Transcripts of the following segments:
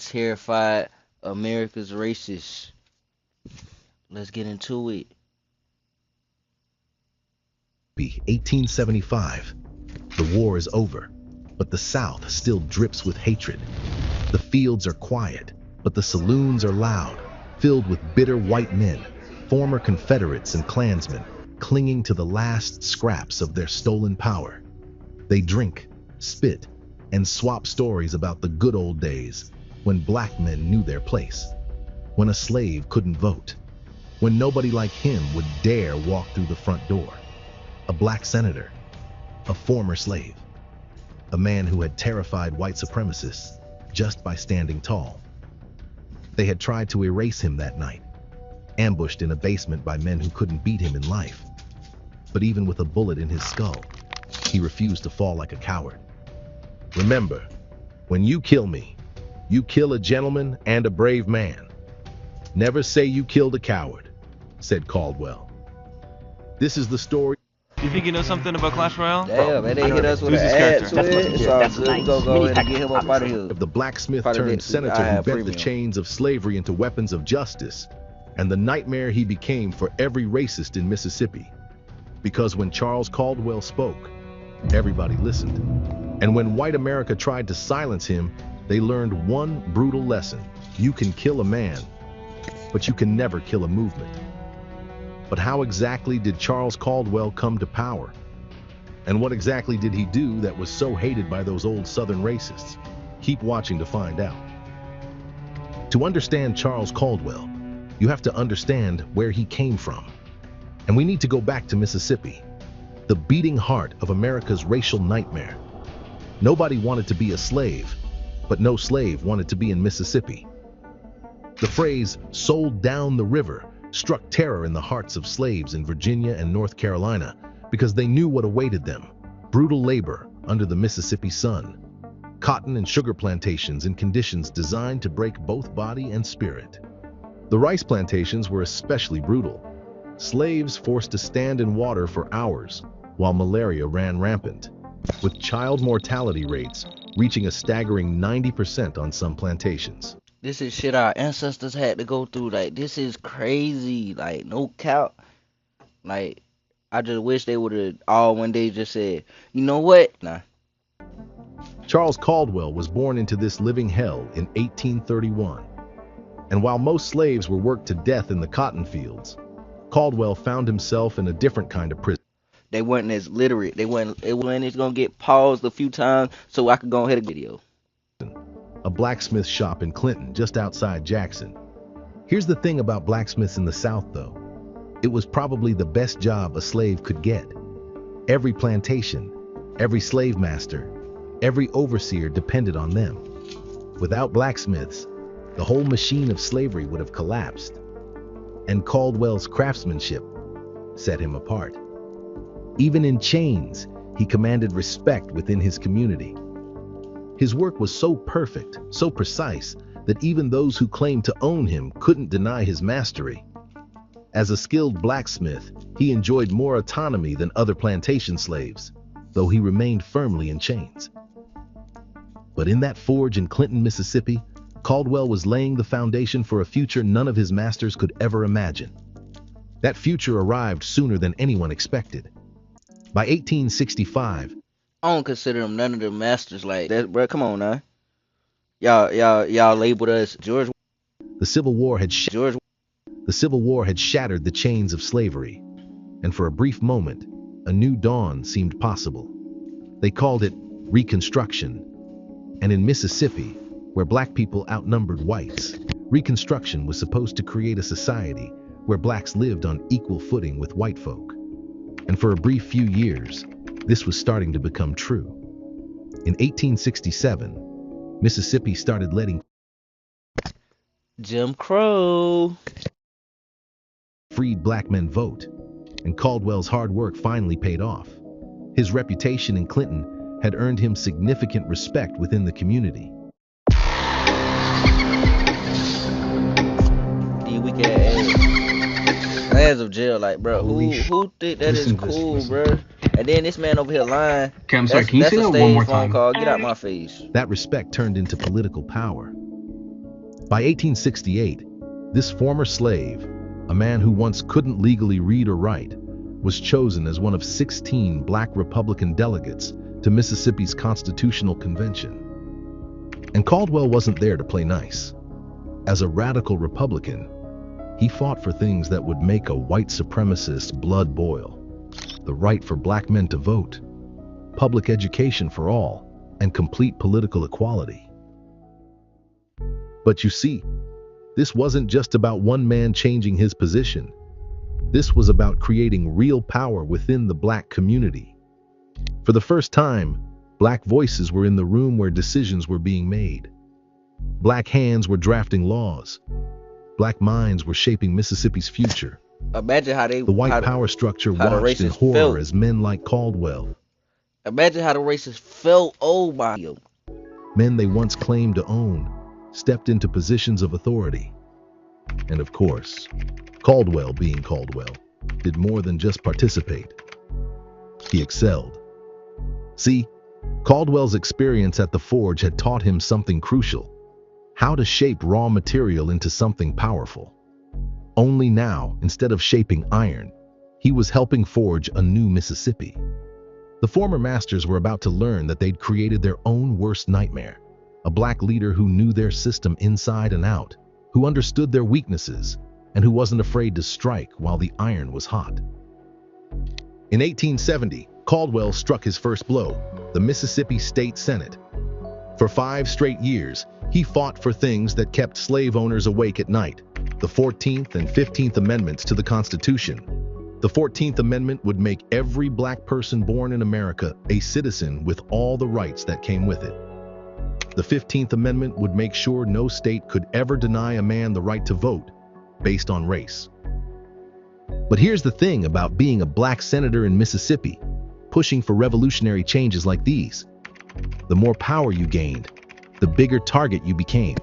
terrified America's racist. Let's get into it. 1875. The war is over, but the South still drips with hatred. The fields are quiet, but the saloons are loud, filled with bitter white men, former Confederates and Klansmen, clinging to the last scraps of their stolen power. They drink, spit, and swap stories about the good old days when black men knew their place, when a slave couldn't vote, when nobody like him would dare walk through the front door. A black senator, a former slave, a man who had terrified white supremacists just by standing tall. They had tried to erase him that night, ambushed in a basement by men who couldn't beat him in life. But even with a bullet in his skull, he refused to fall like a coward. "Remember, when you kill me, you kill a gentleman and a brave man. Never say you killed a coward," said Caldwell. This is the story. You think you know something about Clash Royale? Damn, man, they hit us with Who's an his ad character? to it. It's all good. We gonna go ahead and get him up out of here. Of the blacksmith Probably turned get- senator I who have bent the premium. chains of slavery into weapons of justice, and the nightmare he became for every racist in Mississippi. Because when Charles Caldwell spoke, everybody listened. And when white America tried to silence him, they learned one brutal lesson. You can kill a man, but you can never kill a movement. But how exactly did Charles Caldwell come to power? And what exactly did he do that was so hated by those old Southern racists? Keep watching to find out. To understand Charles Caldwell, you have to understand where he came from. And we need to go back to Mississippi, the beating heart of America's racial nightmare. Nobody wanted to be a slave, but no slave wanted to be in Mississippi. The phrase "sold down the river" struck terror in the hearts of slaves in Virginia and North Carolina because they knew what awaited them: brutal labor under the Mississippi sun, cotton and sugar plantations in conditions designed to break both body and spirit. The rice plantations were especially brutal. Slaves forced to stand in water for hours while malaria ran rampant, with child mortality rates reaching a staggering 90% on some plantations. This is shit our ancestors had to go through. Like, this is crazy. Like, no cap. Like, I just wish they would have all one day just said, you know what? Nah. Charles Caldwell was born into this living hell in 1831. And while most slaves were worked to death in the cotton fields, Caldwell found himself in a different kind of prison. They weren't as literate. They weren't. It wasn't. It's gonna get paused a few times so I could go ahead and video. A blacksmith shop in Clinton, just outside Jackson. Here's the thing about blacksmiths in the South, though. It was probably the best job a slave could get. Every plantation, every slave master, every overseer depended on them. Without blacksmiths, the whole machine of slavery would have collapsed. And Caldwell's craftsmanship set him apart. Even in chains, he commanded respect within his community. His work was so perfect, so precise, that even those who claimed to own him couldn't deny his mastery. As a skilled blacksmith, he enjoyed more autonomy than other plantation slaves, though he remained firmly in chains. But in that forge in Clinton, Mississippi, Caldwell was laying the foundation for a future none of his masters could ever imagine. That future arrived sooner than anyone expected. By 1865, I don't consider them none of the masters like that, bro. Come on now. Y'all labeled us George. the Civil War had George. shattered the chains of slavery, and for a brief moment, a new dawn seemed possible. They called it Reconstruction. And in Mississippi, where black people outnumbered whites, Reconstruction was supposed to create a society where blacks lived on equal footing with white folk. And for a brief few years, this was starting to become true. In 1867, Mississippi started letting Jim Crow. freed black men vote, and Caldwell's hard work finally paid off. His reputation in Clinton had earned him significant respect within the community. The weak ass. Lands of jail, like, bro. Who think that is cool, bro? And then this man over here lying. Okay, I'm sorry, can you That's say a that one stage more phone time? call. Get out my face. That respect turned into political power. By 1868, this former slave, a man who once couldn't legally read or write, was chosen as one of 16 black Republican delegates to Mississippi's Constitutional Convention. And Caldwell wasn't there to play nice. As a radical Republican, he fought for things that would make a white supremacist blood boil. The right for black men to vote, public education for all, and complete political equality. But you see, this wasn't just about one man changing his position. This was about creating real power within the black community. For the first time, black voices were in the room where decisions were being made. Black hands were drafting laws. Black minds were shaping Mississippi's future. Imagine how they The white power structure watched in horror as men like Caldwell, imagine how the racists felt. Oh my. men they once claimed to own, stepped into positions of authority. And of course, Caldwell, being Caldwell, did more than just participate. He excelled. See, Caldwell's experience at the forge had taught him something crucial: how to shape raw material into something powerful. Only now, instead of shaping iron, he was helping forge a new Mississippi. The former masters were about to learn that they'd created their own worst nightmare: a black leader who knew their system inside and out, who understood their weaknesses, and who wasn't afraid to strike while the iron was hot. In 1870, Caldwell struck his first blow, the Mississippi State Senate. For 5 straight years, he fought for things that kept slave owners awake at night: the 14th and 15th Amendments to the Constitution. The 14th Amendment would make every black person born in America a citizen with all the rights that came with it. The 15th Amendment would make sure no state could ever deny a man the right to vote based on race. But here's the thing about being a black senator in Mississippi, pushing for revolutionary changes like these: the more power you gained, the bigger target you became.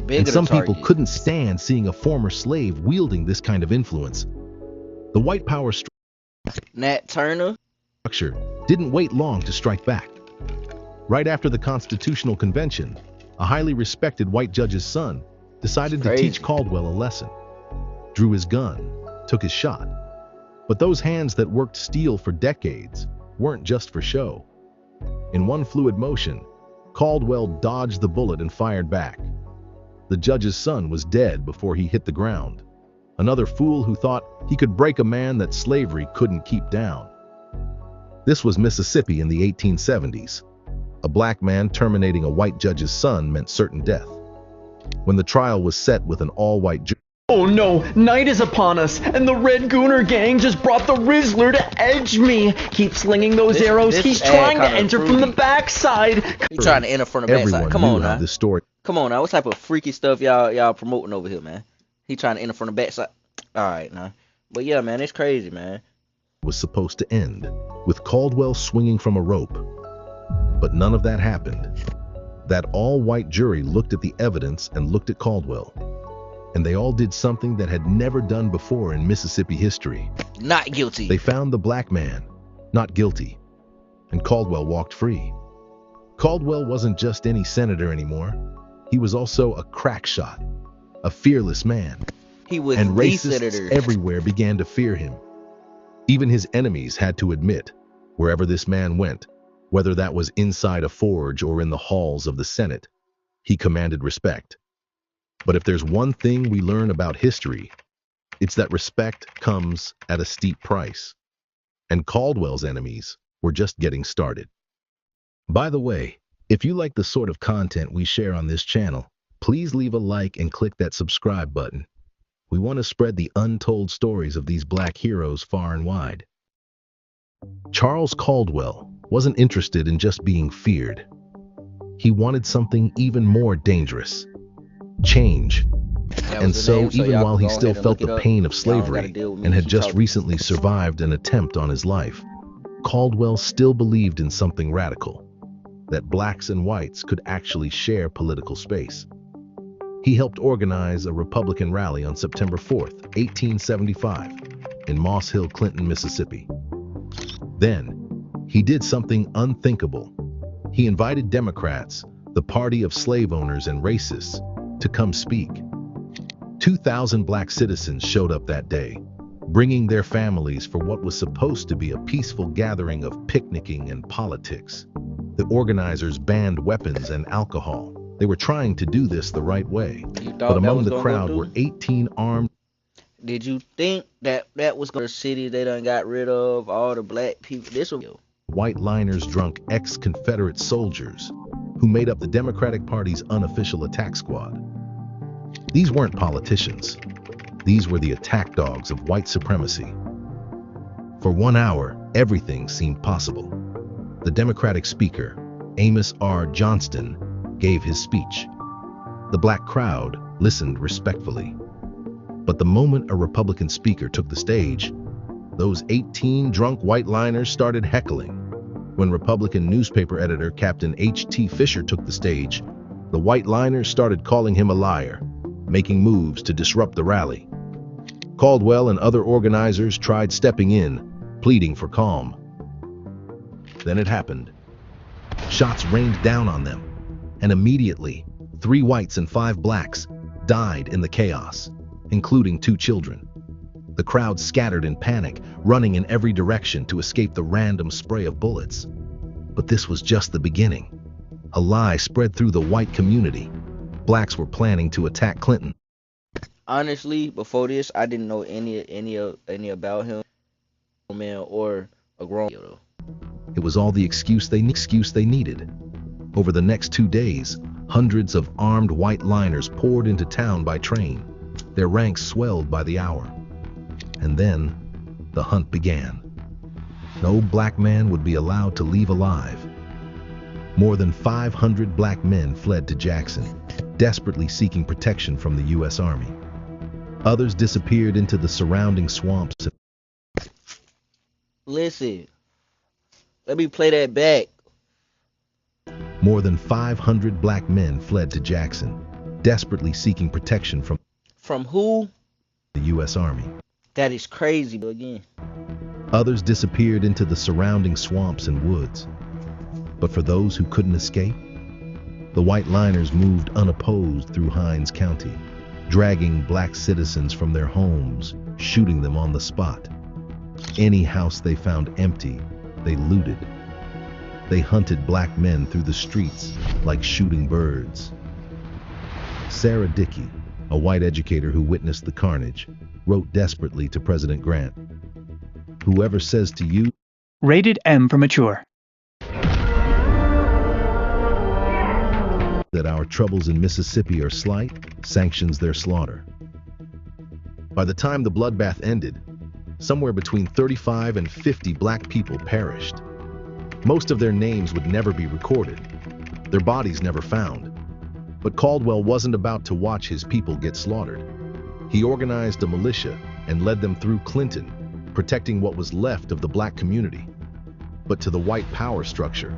And some people couldn't stand seeing a former slave wielding this kind of influence. The white power Nat Turner structure didn't wait long to strike back. Right after the Constitutional Convention, a highly respected white judge's son decided to teach Caldwell a lesson. Drew his gun, took his shot. But those hands that worked steel for decades weren't just for show. In one fluid motion, Caldwell dodged the bullet and fired back. The judge's son was dead before he hit the ground. Another fool who thought he could break a man that slavery couldn't keep down. This was Mississippi in the 1870s. A black man terminating a white judge's son meant certain death. When the trial was set with an all-white jury, Oh no, night is upon us, and the Red Gooner gang just brought the Rizzler to edge me. Keep slinging those arrows. He's trying to enter from the backside. He's trying to enter from the backside. Come on now. This story Come on now. What type of freaky stuff y'all promoting over here, man? He trying to enter from the backside. All right now. But yeah, man, it's crazy, man. was supposed to end, with Caldwell swinging from a rope. But none of that happened. That all-white jury looked at the evidence and looked at Caldwell. And they all did something that had never done before in Mississippi history. Not guilty. They found the black man not guilty, and Caldwell walked free. Caldwell wasn't just any senator anymore. He was also a crack shot, a fearless man. He was and the racists senator. everywhere began to fear him. Even his enemies had to admit, wherever this man went, whether that was inside a forge or in the halls of the Senate, he commanded respect. But if there's one thing we learn about history, it's that respect comes at a steep price. And Caldwell's enemies were just getting started. By the way, if you like the sort of content we share on this channel, please leave a like and click that subscribe button. We want to spread the untold stories of these black heroes far and wide. Charles Caldwell wasn't interested in just being feared. He wanted something even more dangerous: change. And so, even while he still felt the pain of slavery and had just recently survived an attempt on his life, Caldwell still believed in something radical: that blacks and whites could actually share political space. He helped organize a Republican rally on September 4th, 1875, in Moss Hill, Clinton, Mississippi. Then, he did something unthinkable. He invited Democrats, the party of slave owners and racists, to come speak. 2,000 black citizens showed up that day, bringing their families for what was supposed to be a peaceful gathering of picnicking and politics. The organizers banned weapons and alcohol. They were trying to do this the right way. But among the crowd were 18 armed. Did you think that was going to city they done got rid of all the black people? This was white liners drunk ex-Confederate soldiers who made up the Democratic Party's unofficial attack squad. These weren't politicians. These were the attack dogs of white supremacy. For 1 hour, everything seemed possible. The Democratic speaker, Amos R. Johnston, gave his speech. The black crowd listened respectfully. But the moment a Republican speaker took the stage, those 18 drunk white liners started heckling. When Republican newspaper editor Captain H.T. Fisher took the stage, the white liners started calling him a liar, making moves to disrupt the rally. Caldwell and other organizers tried stepping in, pleading for calm. Then it happened. Shots rained down on them, and immediately, 3 whites and 5 blacks died in the chaos, including 2 children. The crowd scattered in panic, running in every direction to escape the random spray of bullets. But this was just the beginning. A lie spread through the white community. Blacks were planning to attack Clinton. Honestly, before this, I didn't know any about him, man, or a grown. It was all the excuse they needed. Over the next 2 days, hundreds of armed white liners poured into town by train. Their ranks swelled by the hour. And then, the hunt began. No black man would be allowed to leave alive. More than 500 black men fled to Jackson, desperately seeking protection from the U.S. Army. Others disappeared into the surrounding swamps. Listen, let me play that back. More than 500 black men fled to Jackson, desperately seeking protection from who? The U.S. Army. That is crazy again. Others disappeared into the surrounding swamps and woods. But for those who couldn't escape, the white liners moved unopposed through Hinds County, dragging black citizens from their homes, shooting them on the spot. Any house they found empty, they looted. They hunted black men through the streets like shooting birds. Sarah Dickey, a white educator who witnessed the carnage, wrote desperately to President Grant, "Whoever says to you, Rated M for mature, that our troubles in Mississippi are slight, sanctions their slaughter." By the time the bloodbath ended, somewhere between 35 and 50 black people perished. Most of their names would never be recorded, their bodies never found. But Caldwell wasn't about to watch his people get slaughtered. He organized a militia and led them through Clinton, protecting what was left of the black community. But to the white power structure,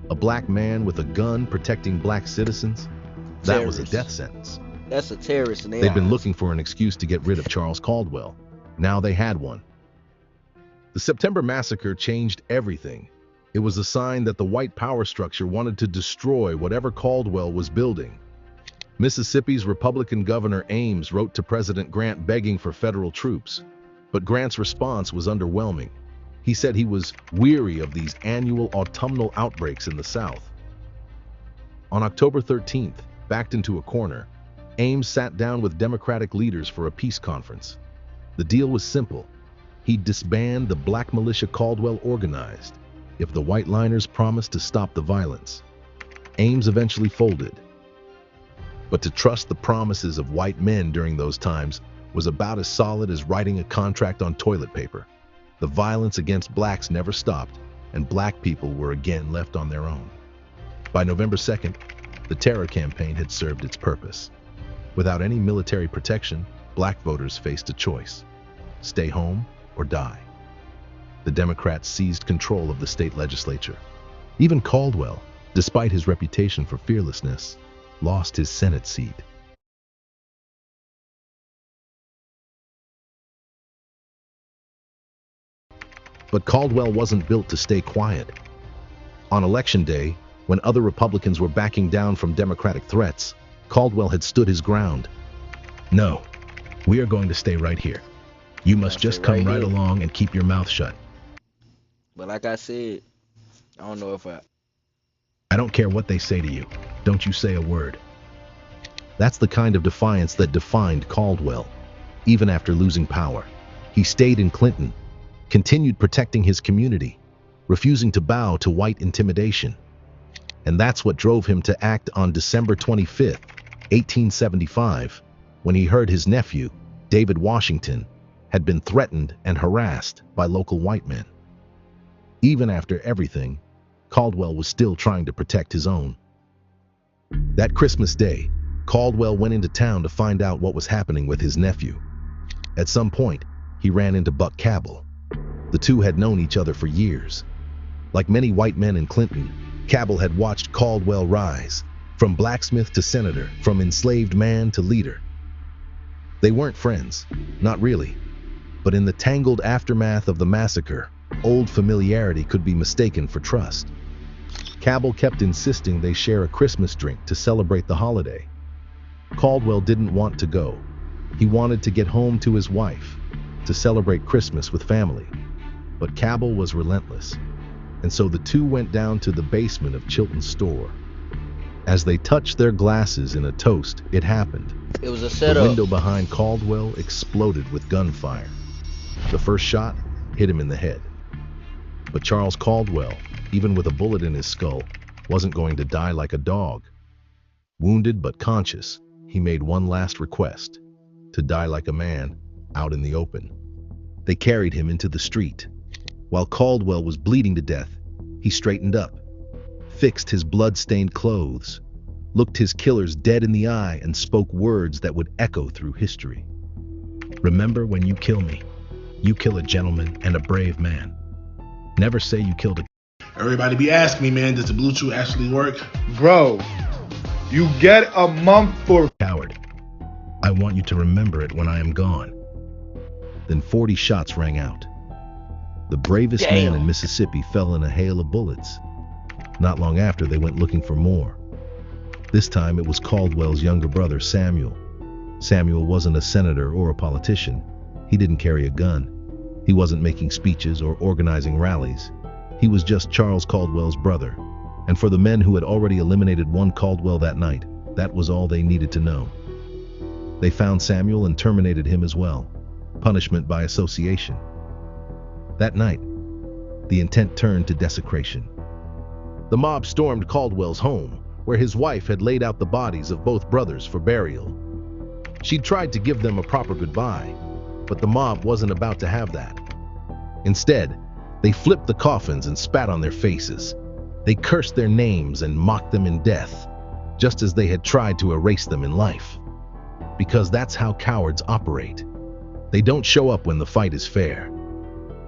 a black man with a gun protecting black citizens, that was a death sentence. That's a terrorist in their They'd been eyes. looking for an excuse to get rid of Charles Caldwell. Now they had one. The September Massacre changed everything. It was a sign that the white power structure wanted to destroy whatever Caldwell was building. Mississippi's Republican Governor Ames wrote to President Grant begging for federal troops, but Grant's response was underwhelming. He said he was weary of these annual autumnal outbreaks in the South. On October 13th, backed into a corner, Ames sat down with Democratic leaders for a peace conference. The deal was simple. He'd disband the black militia Caldwell organized if the white liners promised to stop the violence. Ames eventually folded. But to trust the promises of white men during those times was about as solid as writing a contract on toilet paper. The violence against blacks never stopped, and black people were again left on their own. By November 2nd, the terror campaign had served its purpose. Without any military protection, black voters faced a choice: stay home or die. The Democrats seized control of the state legislature. Even Caldwell, despite his reputation for fearlessness, lost his Senate seat. But Caldwell wasn't built to stay quiet. On Election Day, when other Republicans were backing down from Democratic threats, Caldwell had stood his ground. "No, we are going to stay right here. You must just come right along and keep your mouth shut." But like I said, I don't know if "I don't care what they say to you. Don't you say a word." That's the kind of defiance that defined Caldwell. Even after losing power, he stayed in Clinton, continued protecting his community, refusing to bow to white intimidation. And that's what drove him to act on December 25th, 1875, when he heard his nephew, David Washington, had been threatened and harassed by local white men. Even after everything, Caldwell was still trying to protect his own. That Christmas Day, Caldwell went into town to find out what was happening with his nephew. At some point, he ran into Buck Cabell. The two had known each other for years. Like many white men in Clinton, Cabell had watched Caldwell rise, from blacksmith to senator, from enslaved man to leader. They weren't friends, not really. But in the tangled aftermath of the massacre, old familiarity could be mistaken for trust. Cabell kept insisting they share a Christmas drink to celebrate the holiday. Caldwell didn't want to go. He wanted to get home to his wife, to celebrate Christmas with family. But Cabell was relentless, and so the two went down to the basement of Chilton's store. As they touched their glasses in a toast, it happened. it was a setup. The window behind Caldwell exploded with gunfire. The first shot hit him in the head. But Charles Caldwell, even with a bullet in his skull, wasn't going to die like a dog. Wounded but conscious, he made one last request: to die like a man, out in the open. They carried him into the street. While Caldwell was bleeding to death, he straightened up, fixed his blood-stained clothes, looked his killers dead in the eye, and spoke words that would echo through history. "Remember, when you kill me, you kill a gentleman and a brave man. Never say you killed a..." Everybody be asking me, man, does the Blue Chew actually work? Bro, you get a month for... "Coward, I want you to remember it when I am gone." Then 40 shots rang out. The bravest man in Mississippi fell in a hail of bullets. Not long after, they went looking for more. This time it was Caldwell's younger brother, Samuel. Samuel wasn't a senator or a politician. He didn't carry a gun. He wasn't making speeches or organizing rallies. He was just Charles Caldwell's brother. And for the men who had already eliminated one Caldwell that night, that was all they needed to know. They found Samuel and terminated him as well. Punishment by association. That night, the intent turned to desecration. The mob stormed Caldwell's home, where his wife had laid out the bodies of both brothers for burial. She'd tried to give them a proper goodbye, but the mob wasn't about to have that. Instead, they flipped the coffins and spat on their faces. They cursed their names and mocked them in death, just as they had tried to erase them in life. Because that's how cowards operate. They don't show up when the fight is fair.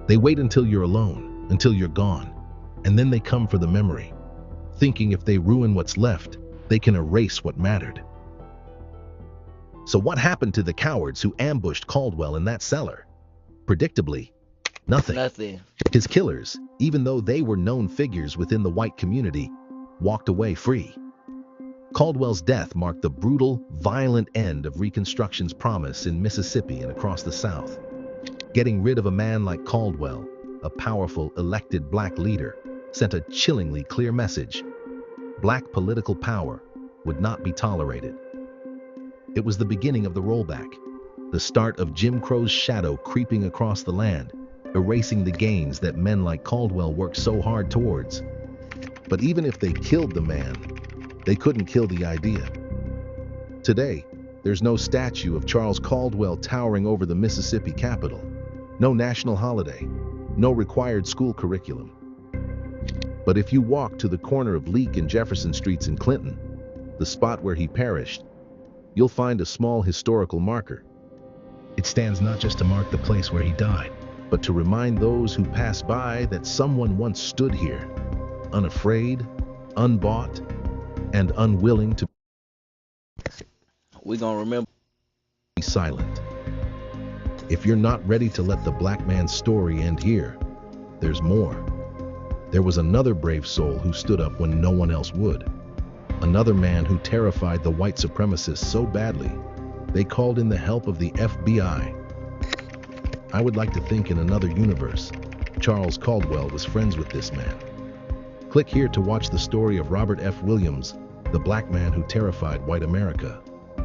They wait until you're alone, until you're gone, and then they come for the memory, thinking if they ruin what's left, they can erase what mattered. So what happened to the cowards who ambushed Caldwell in that cellar? Predictably, nothing. His killers, even though they were known figures within the white community, walked away free. Caldwell's death marked the brutal, violent end of Reconstruction's promise in Mississippi and across the South. Getting rid of a man like Caldwell, a powerful, elected black leader, sent a chillingly clear message. Black political power would not be tolerated. It was the beginning of the rollback, the start of Jim Crow's shadow creeping across the land, erasing the gains that men like Caldwell worked so hard towards. But even if they killed the man, they couldn't kill the idea. Today, there's no statue of Charles Caldwell towering over the Mississippi Capitol, no national holiday, no required school curriculum. But if you walk to the corner of Leek and Jefferson Streets in Clinton, the spot where he perished, you'll find a small historical marker. It stands not just to mark the place where he died, but to remind those who pass by that someone once stood here, unafraid, unbought, and unwilling to We're gonna remember. Be silent. If you're not ready to let the black man's story end here, there's more. There was another brave soul who stood up when no one else would. Another man who terrified the white supremacists so badly, they called in the help of the FBI. I would like to think in another universe, Charles Caldwell was friends with this man. Click here to watch the story of Robert F. Williams, the black man who terrified white America.